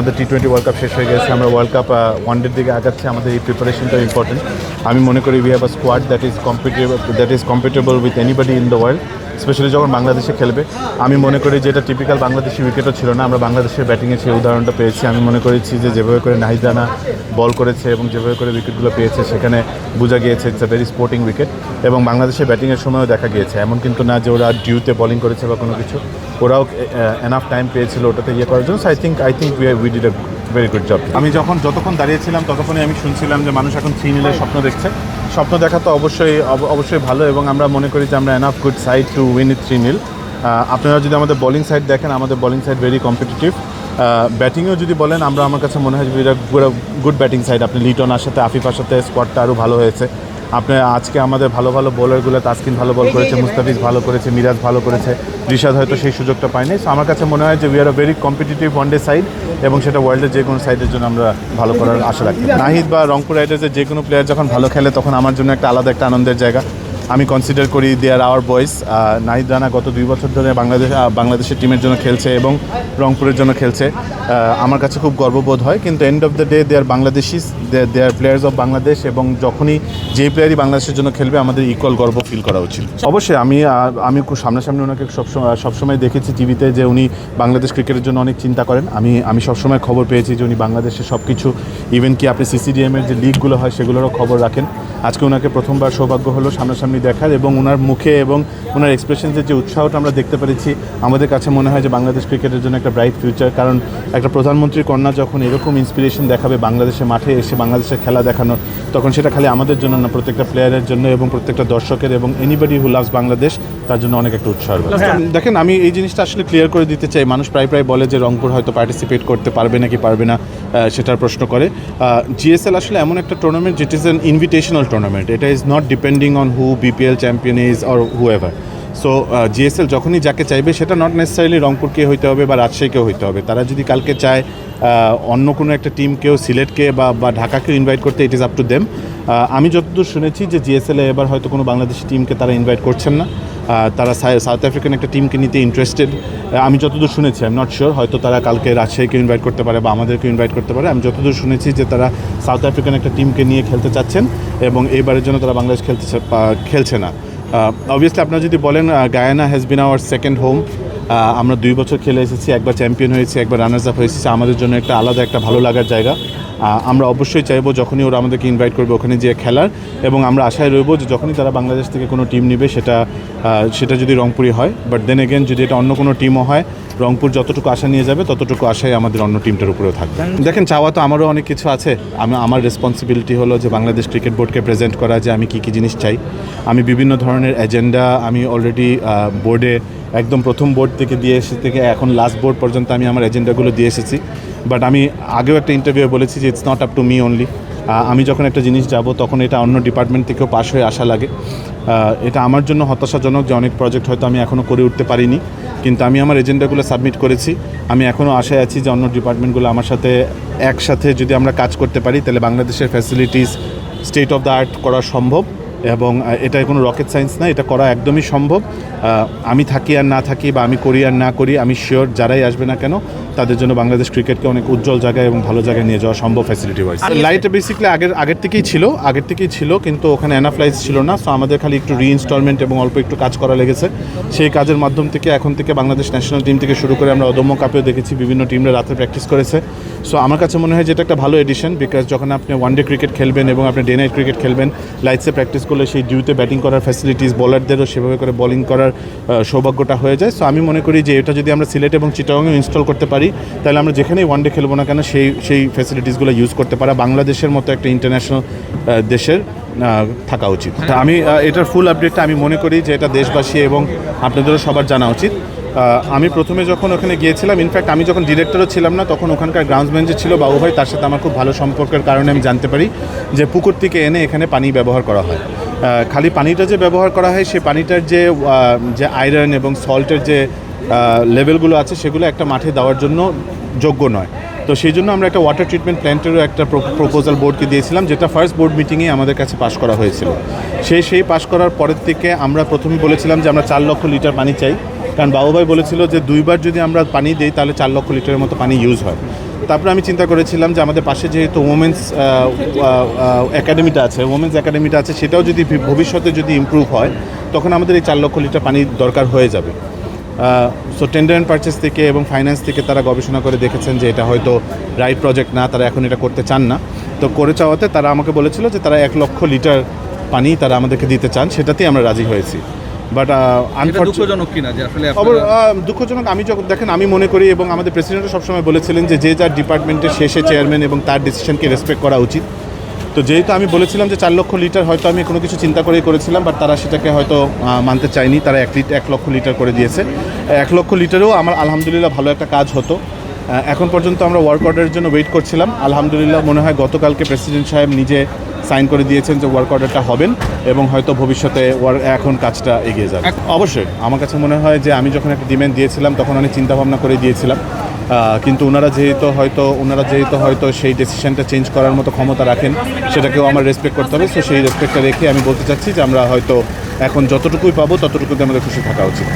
আমাদের T20 world cup শেষ হয়ে গেছে, আমরা ওয়ার্ল্ড কাপ ওয়ানডের দিকে আগাচ্ছি। আমাদের এই প্রিপারেশনটা ইম্পর্টেন্ট। আমি মনে করি we have a squad that is compatible with anybody in the world, specially যখন বাংলাদেশে খেলবে। আমি মনে করি যে এটা টিপিক্যাল বাংলাদেশি উইকেটও ছিল না, আমরা বাংলাদেশের ব্যাটিংয়ে সেই উদাহরণটা পেয়েছি। আমি মনে করেছি যে যেভাবে করে নাহিদ রানা বল করেছে এবং যেভাবে করে উইকেটগুলো পেয়েছে সেখানে বোঝা গিয়েছে it's a very sporting wicket. এবং বাংলাদেশের ব্যাটিংয়ের সময়ও দেখা গিয়েছে, এমন কিন্তু না যে ওরা ডিউতে বোলিং করেছে বা কোনো কিছু, ওরাও এনাফ টাইম পেয়েছিল ওটাতে করার জন্য। I think we did a very good job. আমি যতক্ষণ দাঁড়িয়েছিলাম ততক্ষণই আমি শুনছিলাম যে মানুষ এখন 3-0 স্বপ্ন দেখছে। স্বপ্ন দেখা তো অবশ্যই ভালো, এবং আমরা মনে করি যে আমরা enough good side to win ইট 3-0। আপনারা যদি আমাদের বোলিং সাইড দেখেন, আমাদের বোলিং সাইড ভেরি কম্পিটিটিভ। ব্যাটিংয়েও যদি বলেন, আমার কাছে মনে হয় যে গুড ব্যাটিং সাইড। আপনি লিটনের সাথে আফিফার সাথে স্কোয়াডটা আরও ভালো হয়েছে। আপনার আজকে আমাদের ভালো বোলারগুলো, তাসকিন ভালো বল করেছে, মুস্তাফিজ ভালো করেছে, মিরাজ ভালো করেছে, রিশাদ হয়তো সেই সুযোগটা পায়নি। সো আমার কাছে মনে হয় যে we are a very competitive one day side, এবং সেটা ওয়ার্ল্ডের যে কোনো সাইডের জন্য আমরা ভালো করার আশা রাখি। নাহিদ বা রংপুর রাইডার্সের যে কোনো প্লেয়ার যখন ভালো খেলে তখন আমার জন্য একটা আলাদা একটা আনন্দের জায়গা। আমি কনসিডার করি দে আর আওয়ার বয়েজ। নাহিদ রানা গত 2 বছর ধরে বাংলাদেশের টিমের জন্য খেলছে এবং রংপুরের জন্য খেলছে। আমার কাছে খুব গর্ববোধ হয়, কিন্তু end of the day they are Bangladeshis, they are players of Bangladesh, এবং যখনই যেই প্লেয়ারই বাংলাদেশের জন্য খেলবে আমাদের ইকুয়াল গর্ব ফিল করা উচিত। অবশ্যই আমি খুব সামনাসামনি ওনাকে সবসময় দেখেছি টিভিতে যে উনি বাংলাদেশ ক্রিকেটের জন্য অনেক চিন্তা করেন। আমি সবসময় খবর পেয়েছি যে উনি বাংলাদেশের সব কিছু, ইভেন কি আপনি সিসিডিএমের যে লিগগুলো হয় সেগুলোরও খবর রাখেন। আজকে ওনাকে প্রথমবার সৌভাগ্য হলো সামনাসামনি দেখার, এবং ওনার মুখে এবং ওনার এক্সপ্রেশনসের যে উৎসাহটা আমরা দেখতে পেরেছি, আমাদের কাছে মনে হয় যে বাংলাদেশ ক্রিকেটের জন্য একটা ব্রাইট ফিউচার। কারণ একটা প্রধানমন্ত্রীর কন্যা যখন এরকম ইন্সপিরেশন দেখাবে বাংলাদেশের মাঠে এসে বাংলাদেশের খেলা দেখানোর, তখন সেটা খালি আমাদের জন্য না, প্রত্যেকটা প্লেয়ারের জন্য এবং প্রত্যেকটা দর্শকের এবং এনিবডি হু লাভস বাংলাদেশ, তার জন্য অনেক একটা উৎসাহ। দেখেন, আমি এই জিনিসটা আসলে ক্লিয়ার করে দিতে চাই। মানুষ প্রায় বলে যে রংপুর হয়তো পার্টিসিপেট করতে পারবে নাকি পারবে না, সেটার প্রশ্ন করে। জিএসএল আসলে এমন একটা টুর্নামেন্ট যেট ইজ অ্যান ইনভিটেশনাল টুর্নামেন্ট। এটা is not depending on who BPL champion is or whoever. So GSL যখনই যাকে চাইবে, সেটা নট নেসেসারিলি রংপুরকে হইতে হবে বা রাজশাহীকেও হইতে হবে। তারা যদি কালকে চায় অন্য কোনো একটা টিমকেও, সিলেটকে বা ঢাকাকেও ইনভাইট করতে, it is up to them. আমি যতদূর শুনেছি যে জিএসএলে এবার হয়তো কোনো বাংলাদেশি টিমকে তারা ইনভাইট করছেন না, তারা সাউথ আফ্রিকান একটা টিমকে নিতে ইন্টারেস্টেড। আমি যতদূর শুনেছি, আই এম নট শিওর, হয়তো তারা কালকে রাজশাহীকে ইনভাইট করতে পারে বা আমাদেরকে ইনভাইট করতে পারে। আমি যতদূর শুনেছি যে তারা সাউথ আফ্রিকান একটা টিমকে নিয়ে খেলতে চাচ্ছেন, এবং এইবারের জন্য তারা বাংলাদেশ খেলছে না। অবভিয়াসলি আপনারা যদি বলেন, Guyana has been our second home. আমরা 2 বছর খেলে এসেছি, একবার চ্যাম্পিয়ন হয়েছি, একবার রানার্স আপ হয়েছি। আমাদের জন্য একটা আলাদা একটা ভালো লাগার জায়গা। আমরা অবশ্যই চাইবো যখনই ওরা আমাদেরকে ইনভাইট করবে ওখানে যেয়ে খেলার, এবং আমরা আশায় রইব যে যখনই তারা বাংলাদেশ থেকে কোনো টিম নেবে সেটা যদি রংপুরই হয়। বাট দেন এগেন, যদি এটা অন্য কোনো টিমও হয়, রংপুর যতটুকু আশা নিয়ে যাবে ততটুকু আশাই আমাদের অন্য টিমটার উপরেও থাকবে। দেখেন, চাওয়া তো আমারও অনেক কিছু আছে। আমার রেসপন্সিবিলিটি হলো যে বাংলাদেশ ক্রিকেট বোর্ডকে প্রেজেন্ট করা যে আমি কী জিনিস চাই। আমি বিভিন্ন ধরনের এজেন্ডা আমি অলরেডি বোর্ডে, একদম প্রথম বোর্ড থেকে এখন লাস্ট বোর্ড পর্যন্ত আমি আমার এজেন্ডাগুলো দিয়ে এসেছি। বাট আমি আগেও একটা ইন্টারভিউ বলেছি যে it's not up to me only. আমি যখন একটা জিনিস যাব তখন এটা অন্য ডিপার্টমেন্ট থেকেও পাশ হয়ে আসা লাগে। এটা আমার জন্য হতাশাজনক যে অনেক প্রজেক্ট হয়তো আমি এখনও করে উঠতে পারিনি, কিন্তু আমি আমার এজেন্ডাগুলো সাবমিট করেছি। আমি এখনও আশায় আছি যে অন্য ডিপার্টমেন্টগুলো আমার সাথে একসাথে যদি আমরা কাজ করতে পারি, তাহলে বাংলাদেশের facilities state of the art করা সম্ভব। এবং এটা কোনো রকেট সায়েন্স না, এটা করা একদমই সম্ভব। আমি থাকি আর না থাকি, বা আমি করি আর না করি, আমি শিওর যারাই আসবে না কেন তাদের জন্য বাংলাদেশ ক্রিকেটকে অনেক উজ্জ্বল জায়গায় এবং ভালো জায়গায় নিয়ে যাওয়া সম্ভব ফ্যাসিলিটি ওয়াইজ। লাইটটা বেসিক্যালি আগের থেকেই ছিল, কিন্তু ওখানে এনাফ লাইটস ছিল না। সো আমাদের খালি একটু রিইনস্টলমেন্ট এবং অল্প একটু কাজ করা লেগেছে। সেই কাজের মাধ্যম থেকে এখন থেকে বাংলাদেশ ন্যাশনাল টিম থেকে শুরু করে আমরা অদম্য কাপেও দেখেছি বিভিন্ন টিমরা রাতে প্র্যাকটিস করেছে। সো আমার কাছে মনে হয় যে এটা একটা ভালো এডিশন, বিকজ যখন আপনি ওয়ানডে ক্রিকেট খেলবেন এবং আপনি ডে নাইট ক্রিকেট খেলবেন, লাইটসে প্র্যাকটিস করলে সেই ডিউতে ব্যাটিং করার ফ্যাসিলিটিস, বোলারদেরও সেভাবে করে বোলিং করার সৌভাগ্যটা হয়ে যায়। সো আমি মনে করি যে এটা যদি আমরা সিলেট এবং চিটাগংয়ে ইনস্টল করতে পারি, তাহলে আমরা যেখানেই ওয়ানডে খেলবো না কেন সেই ফ্যাসিলিটিসগুলো ইউজ করতে পারা বাংলাদেশের মতো একটা ইন্টারন্যাশনাল দেশের থাকা উচিত। আমি এটার ফুল আপডেটটা আমি মনে করি যে এটা দেশবাসী এবং আপনাদেরও সবার জানা উচিত। আমি প্রথমে যখন ওখানে গিয়েছিলাম, ইনফ্যাক্ট আমি যখন ডিরেক্টরও ছিলাম না, তখন ওখানকার গ্রাউন্ডসম্যান যে ছিল বাবু ভাই, তার সাথে আমার খুব ভালো সম্পর্কের কারণে আমি জানতে পারি যে পুকুর থেকে এনে এখানে পানি ব্যবহার করা হয়। খালি পানিটা যে ব্যবহার করা হয়, সেই পানিটার যে আয়রন এবং সল্টের যে লেভেলগুলো আছে, সেগুলো একটা মাঠে দেওয়ার জন্য যোগ্য নয়। তো সেই জন্য আমরা একটা ওয়াটার ট্রিটমেন্ট প্ল্যান্টেরও একটা প্রপোজাল বোর্ডকে দিয়েছিলাম, যেটা ফার্স্ট বোর্ড মিটিংয়ে আমাদের কাছে পাশ করা হয়েছিল। সেই পাশ করার পরের থেকে আমরা প্রথমেই বলেছিলাম যে আমরা 4 লক্ষ লিটার পানি চাই, কারণ বাবু ভাই বলেছিল যে 2বার যদি আমরা পানি দিই তাহলে 4 লক্ষ লিটারের মতো পানি ইউজ হয়। তারপরে আমি চিন্তা করেছিলাম যে আমাদের পাশে যেহেতু ওমেন্স একাডেমিটা আছে সেটাও যদি ভবিষ্যতে যদি ইমপ্রুভ হয় তখন আমাদের এই 4 লক্ষ লিটার পানির দরকার হয়ে যাবে। সো টেন্ডার অ্যান্ড পারচেস থেকে এবং ফাইন্যান্স থেকে তারা গবেষণা করে দেখেছেন যে এটা হয়তো রাইট প্রজেক্ট না, তারা এখন এটা করতে চান না। তো করে চাওয়াতে তারা আমাকে বলেছিল যে তারা 1 লক্ষ লিটার পানি তারা আমাদেরকে দিতে চান, সেটাতেই আমরা রাজি হয়েছি। বাট দুঃখজনক কিনা যে আসলে দুঃখজনক আমি যখন দেখেন আমি মনে করি এবং আমাদের প্রেসিডেন্টও সবসময় বলেছিলেন যে যার ডিপার্টমেন্টের শেষে চেয়ারম্যান এবং তার ডিসিশনকে রেসপেক্ট করা উচিত। তো যেহেতু আমি বলেছিলাম যে 4 লক্ষ লিটার হয়তো আমি কোনো কিছু চিন্তা করেই করেছিলাম, বাট তারা সেটাকে হয়তো মানতে চায়নি, তারা 1 লক্ষ লিটার করে দিয়েছে। 1 লক্ষ লিটারেও আমার আলহামদুলিল্লাহ ভালো একটা কাজ হতো। এখন পর্যন্ত আমরা ওয়ার্ক অর্ডারের জন্য ওয়েট করছিলাম। আলহামদুলিল্লাহ মনে হয় গতকালকে প্রেসিডেন্ট সাহেব নিজে সাইন করে দিয়েছেন যে ওয়ার্ক অর্ডারটা হবেন এবং হয়তো ভবিষ্যতে এখন কাজটা এগিয়ে যাবে। অবশ্যই আমার কাছে মনে হয় যে আমি যখন একটা ডিমান্ড দিয়েছিলাম তখন অনেক চিন্তাভাবনা করে দিয়েছিলাম, কিন্তু ওনারা যেহেতু হয়তো সেই ডিসিশনটা চেঞ্জ করার মতো ক্ষমতা রাখেন, সেটাকেও আমার রেসপেক্ট করতে হবে। সো সেই রেসপেক্টটা রেখে আমি বলতে চাচ্ছি যে আমরা হয়তো এখন যতটুকুই পাবো ততটুকুতে আমাদের খুশি থাকা উচিত।